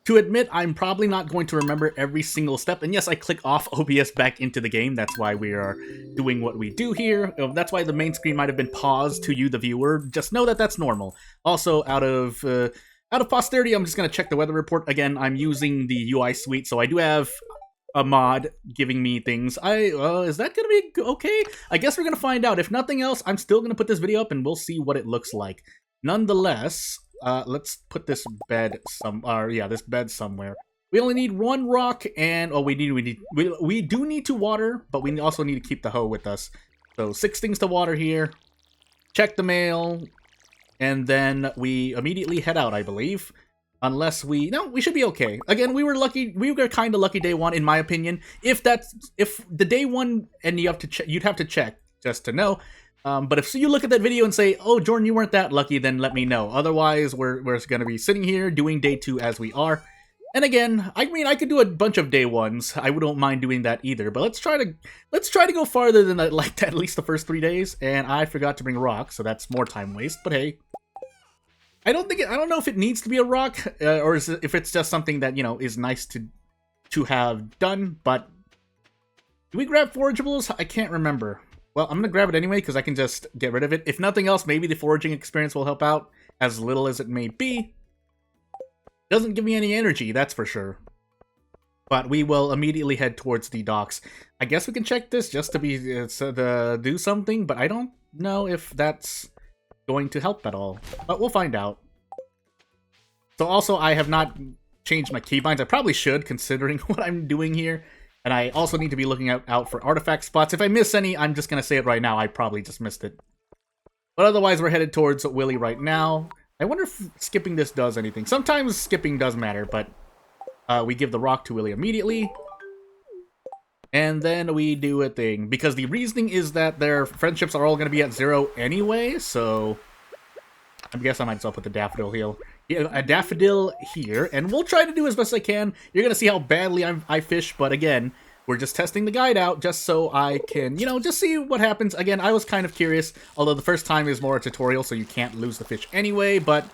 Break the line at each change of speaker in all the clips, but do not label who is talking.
To admit, I'm probably not going to remember every single step, and yes, I click off OBS back into the game. That's why we are doing what we do here. That's why the main screen might have been paused to you, the viewer. Just know that that's normal. Also, out of posterity, I'm just going to check the weather report. Again, I'm using the UI suite, so I do have a mod giving me things. Is that gonna be okay? I guess we're gonna find out. If nothing else, I'm still gonna put this video up and we'll see what it looks like. Nonetheless, let's put this bed this bed somewhere. We only need one rock, and we do need to water, but we also need to keep the hoe with us. So 6 things to water here. Check the mail, and then we immediately head out, I believe. Unless we should be okay. Again, we were lucky. We were kind of lucky day one, in my opinion. If the day one, and you'd have to check just to know. But if you look at that video and say, "Oh, Jordan, you weren't that lucky," then let me know. Otherwise, we're going to be sitting here doing day 2 as we are. And again, I mean, I could do a bunch of day ones. I wouldn't mind doing that either. But let's try to go farther than like at least the first 3 days. And I forgot to bring rocks, so that's more time waste. But hey. I don't know if it needs to be a rock, or if it's just something that, is nice to have done, but... Do we grab forageables? I can't remember. Well, I'm gonna grab it anyway, because I can just get rid of it. If nothing else, maybe the foraging experience will help out, as little as it may be. Doesn't give me any energy, that's for sure. But we will immediately head towards the docks. I guess we can check this just to do something, but I don't know if that's going to help at all, but we'll find out. So also, I have not changed my keybinds. I probably should, considering what I'm doing here, and I also need to be looking out for artifact spots. If I miss any, I'm just gonna say it right now, I probably just missed it. But otherwise, we're headed towards Willy right now. I wonder if skipping this does anything. Sometimes skipping does matter, but we give the rock to Willy immediately. And then we do a thing, because the reasoning is that their friendships are all going to be at 0 anyway, so I guess I might as well put the daffodil here. Yeah, a daffodil here, and we'll try to do as best I can. You're going to see how badly I fish, but again, we're just testing the guide out just so I can, just see what happens. Again, I was kind of curious, although the first time is more a tutorial, so you can't lose the fish anyway, but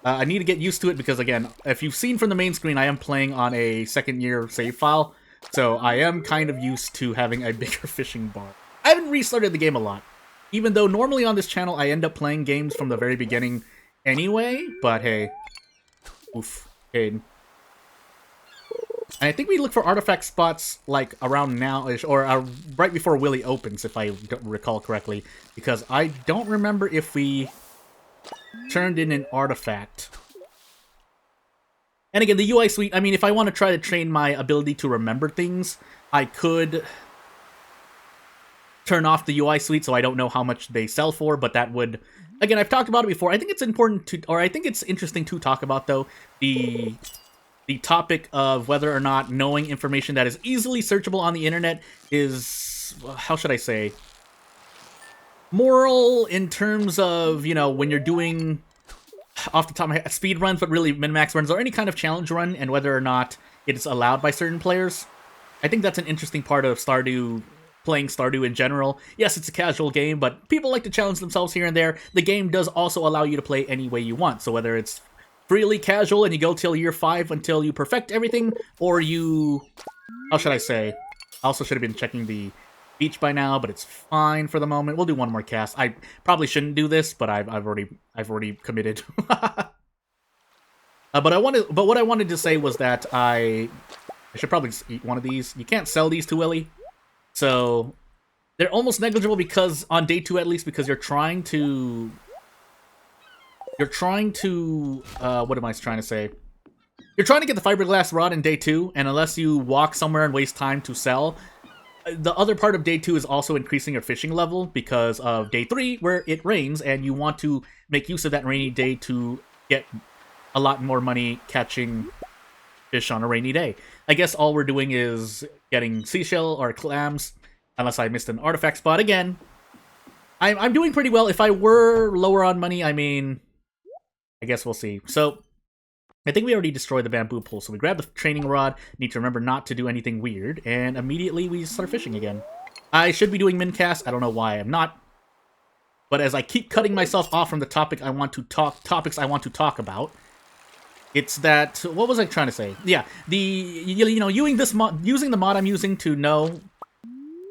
I need to get used to it because, again, if you've seen from the main screen, I am playing on a second-year save file. So I am kind of used to having a bigger fishing bar. I haven't restarted the game a lot. Even though normally on this channel I end up playing games from the very beginning anyway. But hey. Oof. Caden. And I think we look for artifact spots like around now-ish, or right before Willy opens, if I don't recall correctly. Because I don't remember if we turned in an artifact. And again, the UI suite, I mean, if I want to try to train my ability to remember things, I could turn off the UI suite so I don't know how much they sell for, but that would... Again, I've talked about it before. I think it's important to... Or I think it's interesting to talk about, though, the topic of whether or not knowing information that is easily searchable on the internet is... How should I say? Moral in terms of, when you're doing... Off the top of my head, speed runs, but really min-max runs, or any kind of challenge run, and whether or not it's allowed by certain players. I think that's an interesting part of Stardew, playing Stardew in general. Yes, it's a casual game, but people like to challenge themselves here and there. The game does also allow you to play any way you want, so whether it's freely casual and you go till year 5 until you perfect everything, or you... How should I say? I also should have been checking the beach by now, but it's fine for the moment. We'll do one more cast. I probably shouldn't do this, but I've already committed. But what I wanted to say was that I should probably just eat one of these. You can't sell these to Willy, so they're almost negligible because on day 2 at least, because you're trying to what am I trying to say? You're trying to get the fiberglass rod in day 2, and unless you walk somewhere and waste time to sell. The other part of day 2 is also increasing your fishing level because of day 3, where it rains, and you want to make use of that rainy day to get a lot more money catching fish on a rainy day. I guess all we're doing is getting seashell or clams, unless I missed an artifact spot again. I'm doing pretty well. If I were lower on money, I mean, I guess we'll see. So, I think we already destroyed the bamboo pole, so we grab the training rod, need to remember not to do anything weird, and immediately we start fishing again. I should be doing mincast, I don't know why I'm not. But as I keep cutting myself off from the topics I want to talk about, It's that, what was I trying to say? Yeah, you know, using the mod I'm using to know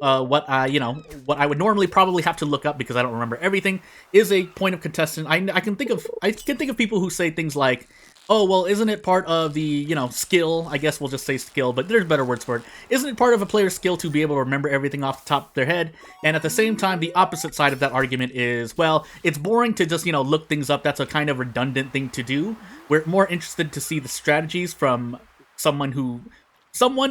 what what I would normally probably have to look up because I don't remember everything is a point of contention. I can think of people who say things like, oh, well, isn't it part of the, skill? I guess we'll just say skill, but there's better words for it. Isn't it part of a player's skill to be able to remember everything off the top of their head? And at the same time, the opposite side of that argument is, well, it's boring to just, look things up. That's a kind of redundant thing to do. We're more interested to see the strategies from someone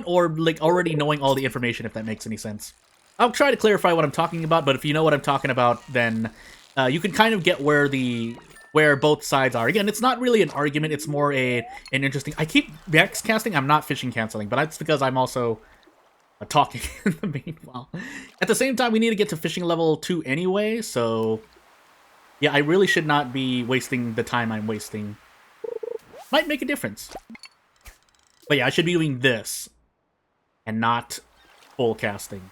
or like already knowing all the information, if that makes any sense. I'll try to clarify what I'm talking about, but if you know what I'm talking about, then you can kind of get where both sides are. Again, it's not really an argument, it's more an interesting... I keep backscasting, I'm not fishing canceling, but that's because I'm also talking in the meanwhile. At the same time, we need to get to fishing level 2 anyway, so... yeah, I really should not be wasting the time I'm wasting. Might make a difference. But yeah, I should be doing this, and not full casting.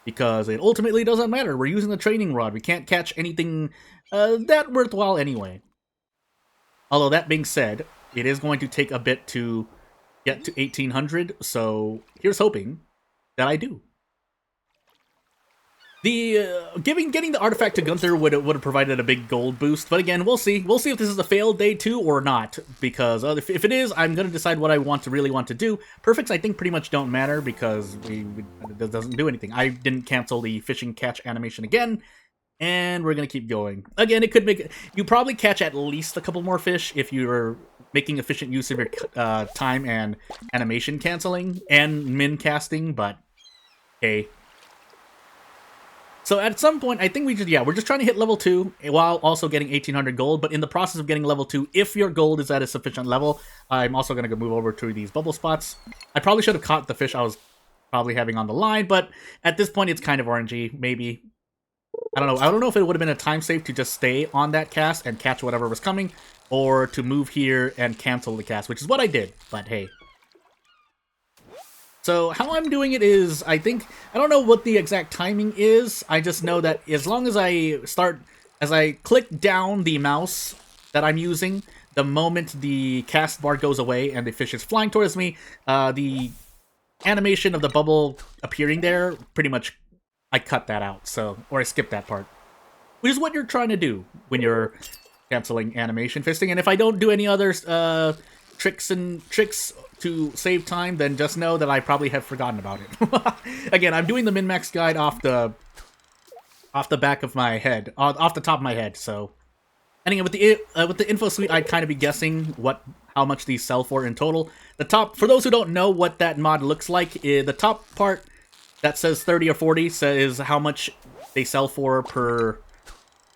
Because it ultimately doesn't matter. We're using the training rod. We can't catch anything that worthwhile anyway. Although that being said, it is going to take a bit to get to 1800, so here's hoping that I do. The getting the artifact to Gunther would have provided a big gold boost, but again, we'll see. We'll see if this is a failed day 2 or not, because if it is, I'm going to decide what I really want to do. Perfects, I think, pretty much don't matter, because it doesn't do anything. I didn't cancel the fishing catch animation again, and we're going to keep going. Again, it could make... you probably catch at least a couple more fish if you're making efficient use of your time and animation canceling and min casting, but hey. So at some point, I think we're just trying to hit level 2 while also getting 1800 gold, but in the process of getting level 2, if your gold is at a sufficient level, I'm also going to move over to these bubble spots. I probably should have caught the fish I was probably having on the line, but at this point, it's kind of RNG, maybe. I don't know. I don't know if it would have been a time save to just stay on that cast and catch whatever was coming, or to move here and cancel the cast, which is what I did, but hey. So how I'm doing it is, I don't know what the exact timing is, I just know that as long as I click down the mouse that I'm using, the moment the cast bar goes away and the fish is flying towards me, the animation of the bubble appearing there, pretty much, I cut that out, or I skipped that part. Which is what you're trying to do when you're canceling animation fisting, and if I don't do any other tricks to save time, then just know that I probably have forgotten about it. Again, I'm doing the min-max guide off the back of my head, off the top of my head, so... anyway, with the info suite, I'd kind of be guessing how much these sell for in total. For those who don't know what that mod looks like, the top part that says 30 or 40 says how much they sell for per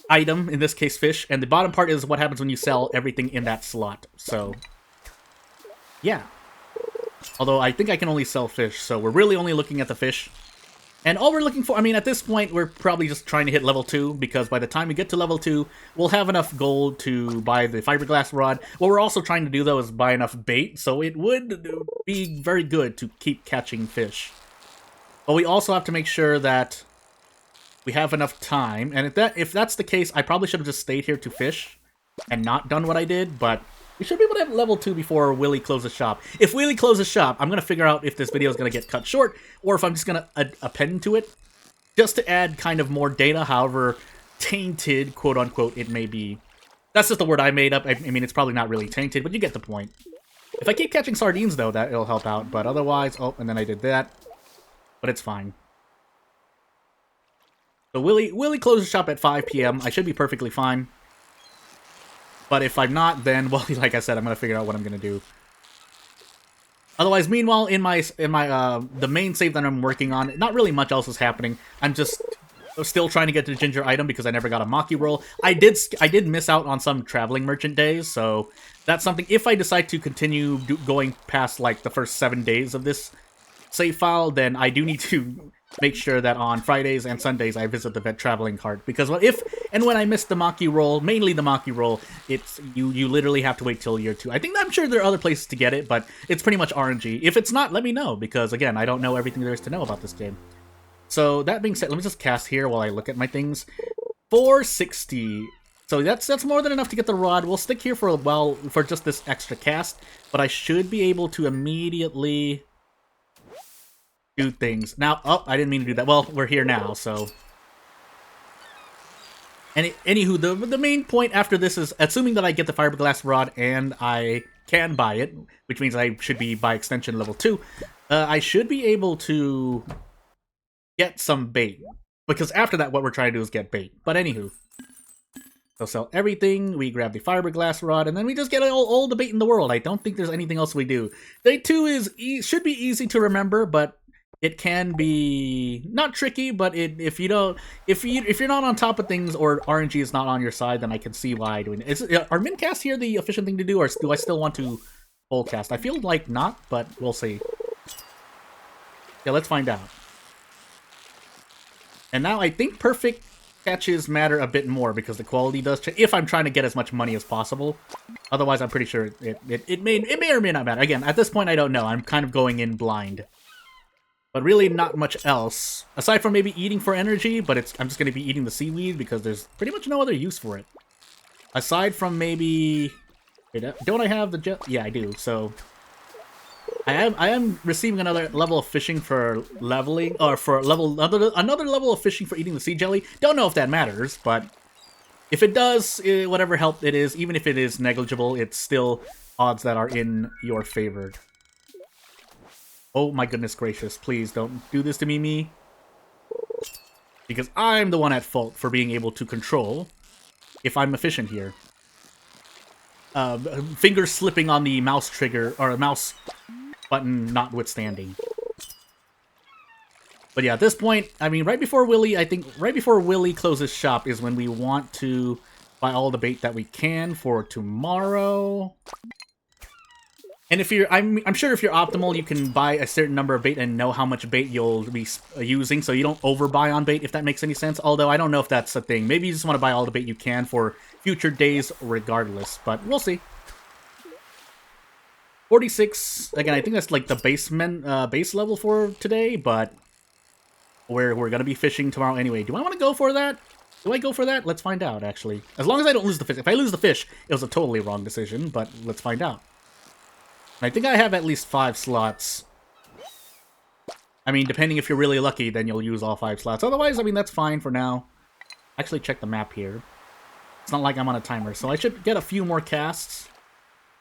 item, in this case fish, and the bottom part is what happens when you sell everything in that slot, so... yeah. Although I think I can only sell fish, so we're really only looking at the fish. And all we're looking for, I mean, at this point, we're probably just trying to hit level 2, because by the time we get to level 2, we'll have enough gold to buy the fiberglass rod. What we're also trying to do, though, is buy enough bait, so it would be very good to keep catching fish. But we also have to make sure that we have enough time, and if that's the case, I probably should have just stayed here to fish and not done what I did, but... we should be able to have level 2 before Willy closes shop. If Willy closes shop, I'm going to figure out if this video is going to get cut short, or if I'm just going to append to it, just to add kind of more data, however tainted, quote-unquote, it may be. That's just the word I made up. I mean, it's probably not really tainted, but you get the point. If I keep catching sardines, though, it'll help out, but otherwise... oh, and then I did that. But it's fine. So Willy closes shop at 5 p.m. I should be perfectly fine. But if I'm not, then, well, like I said, I'm going to figure out what I'm going to do. Otherwise, meanwhile, in the main save that I'm working on, not really much else is happening. I'm just still trying to get the ginger item because I never got a Maki roll. I did miss out on some traveling merchant days, so that's something. If I decide to continue going past, like, the first 7 days of this save file, then I do need to make sure that on Fridays and Sundays I visit the vet traveling cart, because when I miss the Maki roll, mainly the Maki roll, it's you literally have to wait till year 2. I'm sure there are other places to get it, but it's pretty much RNG. If it's not, let me know, because again, I don't know everything there is to know about this game. So that being said, let me just cast here while I look at my things. 460. So that's more than enough to get the rod. We'll stick here for a while for just this extra cast, but I should be able to immediately do things. Now, oh, I didn't mean to do that. Well, we're here now, so... Anywho, the main point after this is, assuming that I get the fiberglass rod and I can buy it, which means I should be, by extension, level 2, I should be able to get some bait. Because after that, what we're trying to do is get bait. But anywho, so sell everything, we grab the fiberglass rod, and then we just get all the bait in the world. I don't think there's anything else we do. Day 2 should be easy to remember, but it can be not tricky. But if you're not on top of things or RNG is not on your side, then I can see why doing it. Are min cast here the efficient thing to do, or do I still want to full cast? I feel like not, but we'll see. Yeah, let's find out. And now I think perfect catches matter a bit more because the quality does change if I'm trying to get as much money as possible. Otherwise, I'm pretty sure it may or may not matter. Again, at this point, I don't know. I'm kind of going in blind. But really not much else. Aside from maybe eating for energy, but I'm just going to be eating the seaweed because there's pretty much no other use for it. Aside from maybe... Don't I have the jet? Yeah, I do. So I am receiving another level of fishing for leveling, or for another level of fishing for eating the sea jelly. Don't know if that matters, but if it does, whatever help it is, even if it is negligible, it's still odds that are in your favor. Oh my goodness gracious, please don't do this to me. Because I'm the one at fault for being able to control if I'm efficient here. Fingers slipping on the mouse trigger, or mouse button notwithstanding. But yeah, at this point, I mean, right before Willy closes shop is when we want to buy all the bait that we can for tomorrow. And if I'm sure if you're optimal, you can buy a certain number of bait and know how much bait you'll be using, so you don't overbuy on bait, if that makes any sense. Although, I don't know if that's a thing. Maybe you just want to buy all the bait you can for future days regardless, but we'll see. 46, again, I think that's like the base level for today, but we're going to be fishing tomorrow anyway. Do I want to go for that? Do I go for that? Let's find out, actually. As long as I don't lose the fish. If I lose the fish, it was a totally wrong decision, but let's find out. I think I have at least 5 slots. I mean, depending if you're really lucky, then you'll use all 5 slots. Otherwise, I mean, that's fine for now. Actually, check the map here. It's not like I'm on a timer, so I should get a few more casts.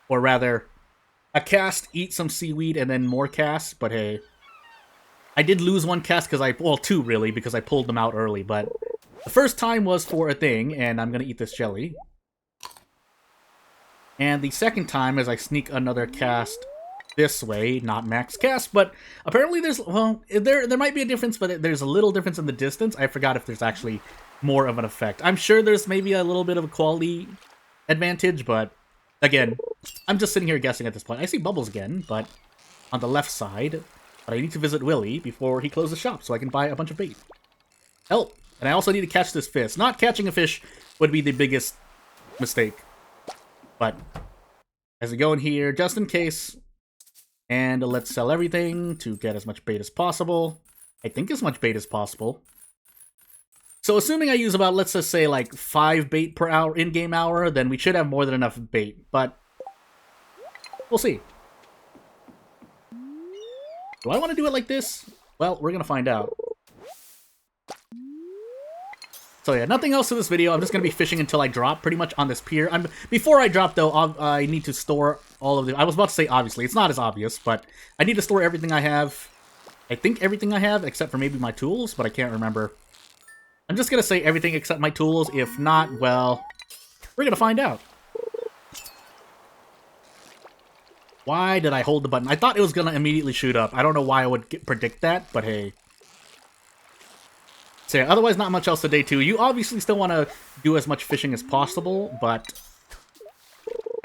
Or rather, a cast, eat some seaweed, and then more casts, but hey. I did lose 1 cast because well, 2 really, because I pulled them out early, but the first time was for a thing, and I'm gonna eat this jelly. And the second time is I sneak another cast this way, not max cast, but apparently there's, well, there might be a difference, but there's a little difference in the distance. I forgot if there's actually more of an effect. I'm sure there's maybe a little bit of a quality advantage, but again, I'm just sitting here guessing at this point. I see bubbles again, but on the left side, but I need to visit Willy before he closes shop so I can buy a bunch of bait. Help! And I also need to catch this fish. Not catching a fish would be the biggest mistake. But as we go in here, just in case, and let's sell everything to get as much bait as possible. I think as much bait as possible. So assuming I use about, let's just say, like 5 bait per hour, in-game hour, then we should have more than enough bait. But we'll see. Do I want to do it like this? Well, we're going to find out. So yeah, nothing else to this video. I'm just going to be fishing until I drop pretty much on this pier. Before I drop, though, I need to store all of the... I was about to say, obviously. It's not as obvious, but I need to store everything I have. I think everything I have, except for maybe my tools, but I can't remember. I'm just going to say everything except my tools. If not, well, we're going to find out. Why did I hold the button? I thought it was going to immediately shoot up. I don't know why I would predict that, but hey. So yeah, otherwise not much else to day 2. You obviously still want to do as much fishing as possible, but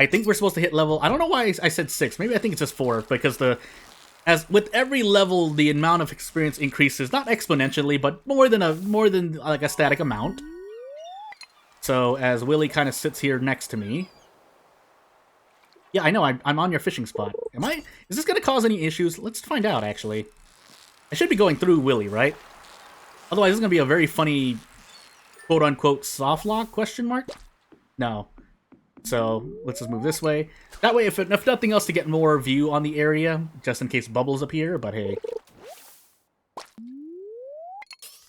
I think we're supposed to hit level... I don't know why I said 6. Maybe I think it's just 4, because as with every level, the amount of experience increases, not exponentially, but more than like a static amount. So as Willy kind of sits here next to me... Yeah, I know, I'm on your fishing spot. Is this going to cause any issues? Let's find out, actually. I should be going through Willy, right? Otherwise, it's going to be a very funny, quote-unquote, soft lock, question mark? No. So let's just move this way. That way, if nothing else, to get more view on the area, just in case bubbles appear, but hey.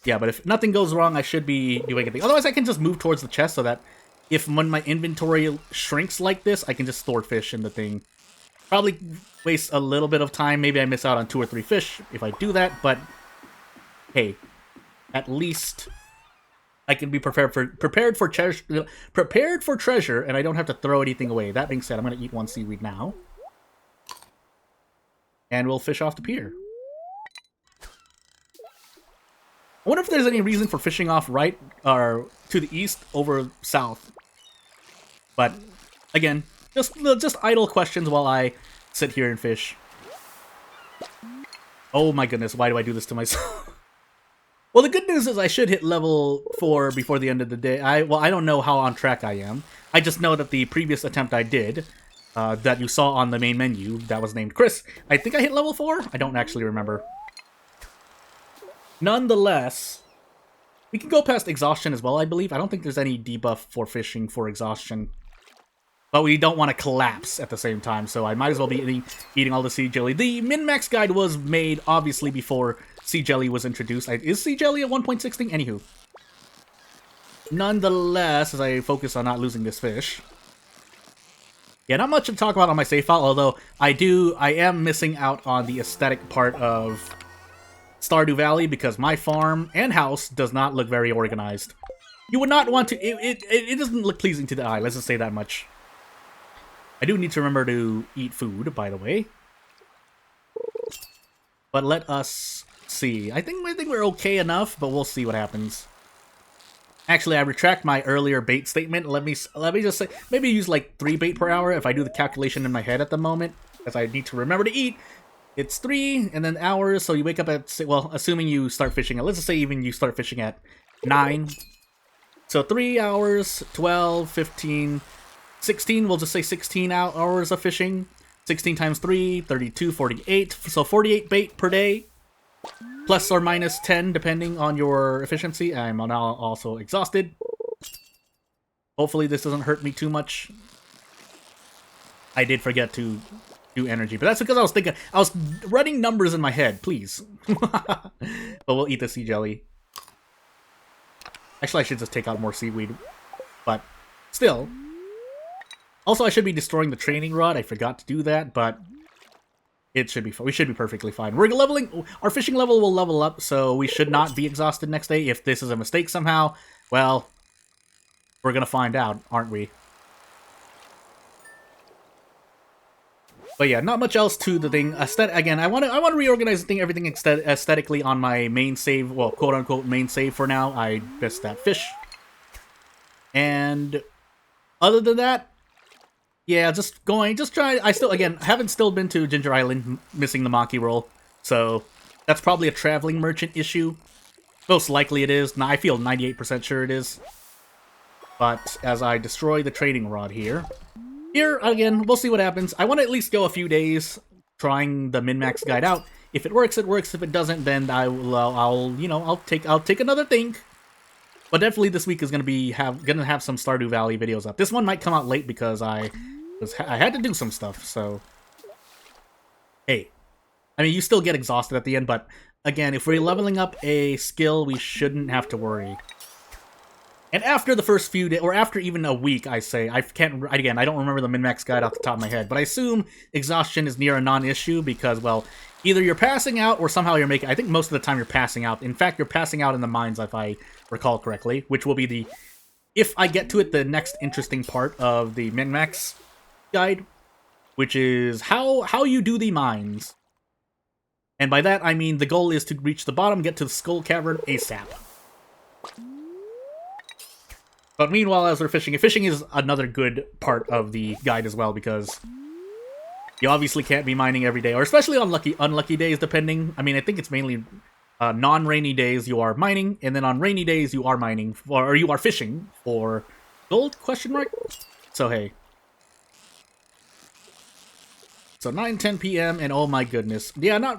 Yeah, but if nothing goes wrong, I should be doing anything. Otherwise, I can just move towards the chest so that when my inventory shrinks like this, I can just store fish in the thing. Probably waste a little bit of time. Maybe I miss out on 2 or 3 fish if I do that, but hey, at least I can be prepared for treasure, and I don't have to throw anything away. That being said, I'm going to eat 1 seaweed now, and we'll fish off the pier. I wonder if there's any reason for fishing off right or to the east over south. But again, just idle questions while I sit here and fish. Oh my goodness, why do I do this to myself? Well, the good news is I should hit level 4 before the end of the day. I don't know how on track I am. I just know that the previous attempt I did, that you saw on the main menu, that was named Chris, I think I hit level 4? I don't actually remember. Nonetheless, we can go past exhaustion as well, I believe. I don't think there's any debuff for fishing for exhaustion. But we don't want to collapse at the same time, so I might as well be eating all the sea jelly. The min-max guide was made, obviously, before sea jelly was introduced. Is sea jelly a 1.6 thing? Anywho. Nonetheless, as I focus on not losing this fish. Yeah, not much to talk about on my save file, although I am missing out on the aesthetic part of Stardew Valley because my farm and house does not look very organized. You would not want to... It doesn't look pleasing to the eye, let's just say that much. I do need to remember to eat food, by the way. But let us see. I think we're okay enough, but we'll see what happens. Actually, I retract my earlier bait statement. Let me just say, maybe use like 3 bait per hour if I do the calculation in my head at the moment, as I need to remember to eat. It's 3, and then hours, so you wake up at, well, assuming you start fishing at, let's just say even you start fishing at 9. So 3 hours, 12, 15... 16, we'll just say 16 hours of fishing. 16 times 3, 32, 48. So 48 bait per day. Plus or minus 10, depending on your efficiency. I'm now also exhausted. Hopefully this doesn't hurt me too much. I did forget to do energy, but that's because I was running numbers in my head, please. But we'll eat the sea jelly. Actually, I should just take out more seaweed. But still... Also, I should be destroying the training rod. I forgot to do that, but it should be fine. We should be perfectly fine. We're leveling. Our fishing level will level up, so we should not be exhausted next day. If this is a mistake somehow, well, we're gonna find out, aren't we? But yeah, not much else to the thing. Again, I want to reorganize the thing, everything aesthetically on my main save. Well, quote unquote main save for now. I missed that fish, and other than that. Yeah, just try. I haven't still been to Ginger Island, missing the Maki roll. So, that's probably a traveling merchant issue. Most likely it is. I feel 98% sure it is. But, as I destroy the trading rod here... Here, again, we'll see what happens. I want to at least go a few days trying the min-max guide out. If it works, it works. If it doesn't, then I'll take another think. But definitely this week is gonna have some Stardew Valley videos up. This one might come out late because I had to do some stuff, so... Hey. I mean, you still get exhausted at the end, but... Again, if we're leveling up a skill, we shouldn't have to worry. And after the first few days, or after even a week, I say, I don't remember the min-max guide off the top of my head, but I assume exhaustion is near a non-issue because, well, either you're passing out or somehow you're making... I think most of the time you're passing out. In fact, you're passing out in the mines, if I recall correctly, which will be if I get to it, the next interesting part of the min-max guide, which is how you do the mines. And by that, I mean the goal is to reach the bottom, get to the Skull Cavern ASAP. But meanwhile, as we're fishing is another good part of the guide as well, because you obviously can't be mining every day, or especially on unlucky days, depending. I mean, I think it's mainly non-rainy days you are mining, and then on rainy days you are mining, or you are fishing for gold, ? So, hey. So 9:10 p.m. and oh my goodness. Yeah,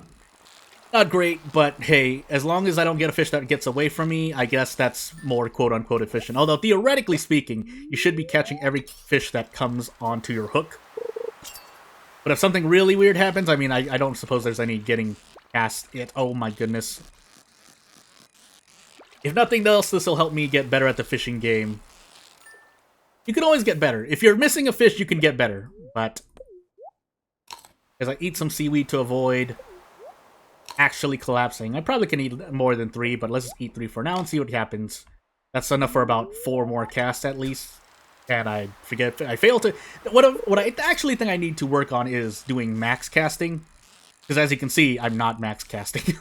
Not great, but hey, as long as I don't get a fish that gets away from me, I guess that's more quote-unquote efficient. Although, theoretically speaking, you should be catching every fish that comes onto your hook. But if something really weird happens, I mean, I don't suppose there's any getting past it. Oh my goodness. If nothing else, this will help me get better at the fishing game. You can always get better. If you're missing a fish, you can get better. But as I eat some seaweed to avoid actually collapsing. I probably can eat more than 3, but let's just eat 3 for now and see what happens. That's enough for about 4 more casts at least. And I forget, I failed to... What I actually think I need to work on is doing max casting. Because as you can see, I'm not max casting.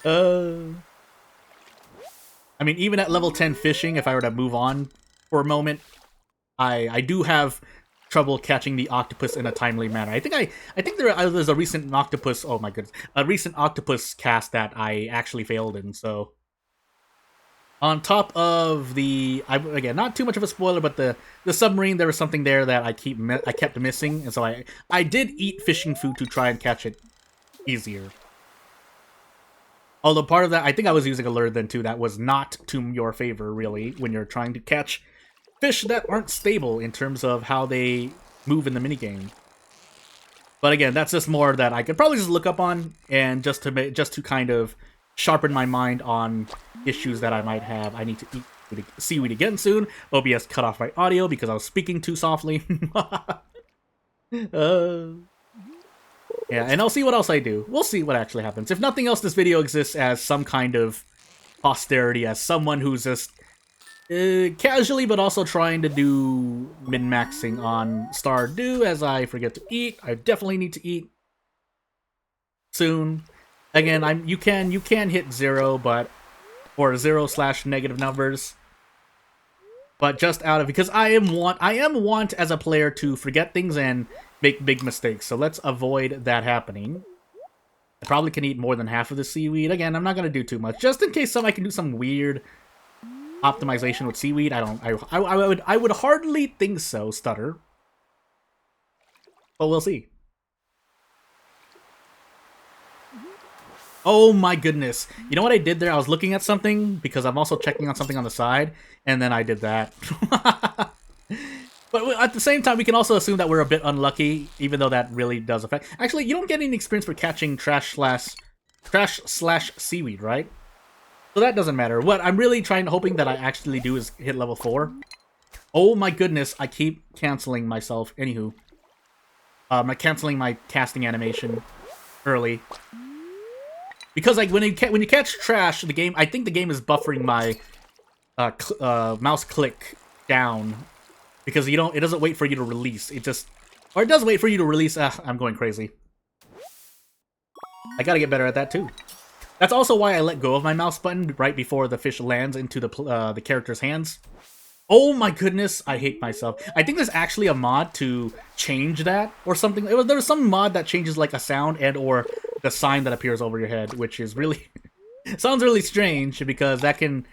I mean, even at level 10 fishing, if I were to move on for a moment, I do have trouble catching the octopus in a timely manner. I think there's a recent octopus. Oh my goodness, a recent octopus cast that I actually failed in. So, on top of again, not too much of a spoiler, but the submarine, there was something there that I kept missing, and so I did eat fishing food to try and catch it easier. Although part of that, I think I was using a lure then too. That was not to your favor, really, when you're trying to catch fish that aren't stable in terms of how they move in the minigame. But again, that's just more that I could probably just look up on, and just to kind of sharpen my mind on issues that I might have. I need to eat seaweed again soon. OBS cut off my audio because I was speaking too softly. Yeah, and I'll see what else I do. We'll see what actually happens. If nothing else, this video exists as some kind of posterity, as someone who's just casually but also trying to do min-maxing on Stardew as I forget to eat. I definitely need to eat soon. Again, you can hit 0, but or 0/negative numbers. But just out of, because I am want as a player to forget things and make big mistakes. So let's avoid that happening. I probably can eat more than half of the seaweed. Again, I'm not gonna do too much, just in case I can do some weird optimization with seaweed. I would hardly think so, Stutter. But we'll see. Oh my goodness. You know what I did there? I was looking at something, because I'm also checking on something on the side, and then I did that. But at the same time, we can also assume that we're a bit unlucky, even though that really does affect... Actually, you don't get any experience for catching trash slash seaweed, right? So that doesn't matter. What I'm really hoping that I actually do is hit level 4. Oh my goodness, I keep canceling myself. Anywho. I'm canceling my casting animation early. Because like when you catch trash, I think the game is buffering my mouse click down. Because it doesn't wait for you to release. It does wait for you to release. I'm going crazy. I gotta get better at that too. That's also why I let go of my mouse button right before the fish lands into the character's hands. Oh my goodness, I hate myself. I think there's actually a mod to change that or something. There was some mod that changes like a sound and or the sign that appears over your head, which is really sounds really strange because that can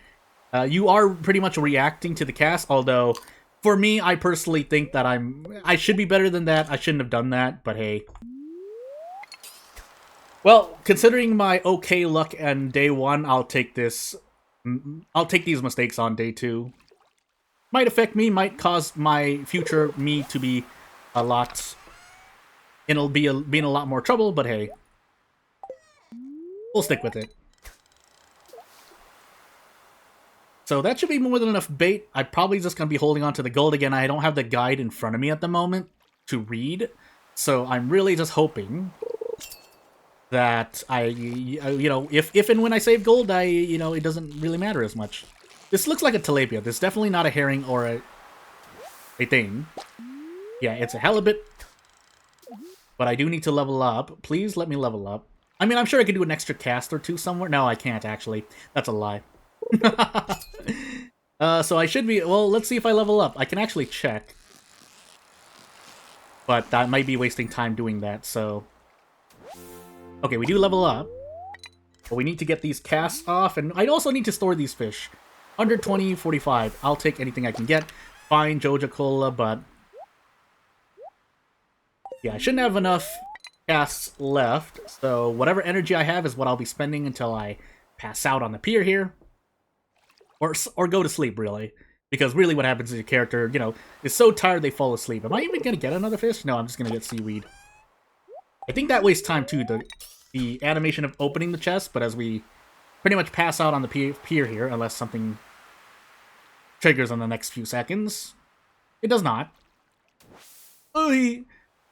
you are pretty much reacting to the cast. Although for me, I personally think that I should be better than that. I shouldn't have done that, but hey. Well, considering my okay luck on day 1, I'll take these mistakes on day 2. Might affect me, might cause my future me to be a lot... It'll be in a lot more trouble, but hey. We'll stick with it. So that should be more than enough bait. I'm probably just going to be holding on to the gold again. I don't have the guide in front of me at the moment to read. So I'm really just hoping that if and when I save gold, it doesn't really matter as much. This looks like a tilapia. This is definitely not a herring or a thing. Yeah, it's a halibut. But I do need to level up. Please let me level up. I mean, I'm sure I could do an extra cast or 2 somewhere. No, I can't, actually. That's a lie. So I should be... Well, let's see if I level up. I can actually check. But that might be wasting time doing that, so... Okay, we do level up. But we need to get these casts off, and I also need to store these fish. 120, 45. I'll take anything I can get. Fine, Joja Cola, but... Yeah, I shouldn't have enough casts left, so whatever energy I have is what I'll be spending until I pass out on the pier here. Or go to sleep, really. Because really what happens is your character, is so tired they fall asleep. Am I even gonna get another fish? No, I'm just gonna get seaweed. I think that wastes time, too, the animation of opening the chest, but as we pretty much pass out on the pier here, unless something triggers in the next few seconds. It does not.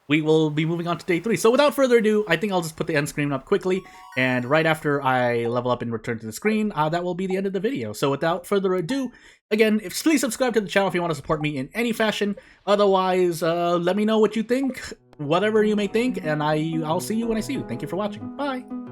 We will be moving on to day 3. So without further ado, I think I'll just put the end screen up quickly, and right after I level up and return to the screen, that will be the end of the video. So without further ado, again, please subscribe to the channel if you want to support me in any fashion. Otherwise, let me know what you think, whatever you may think, and I'll see you when I see you. Thank you for watching. Bye!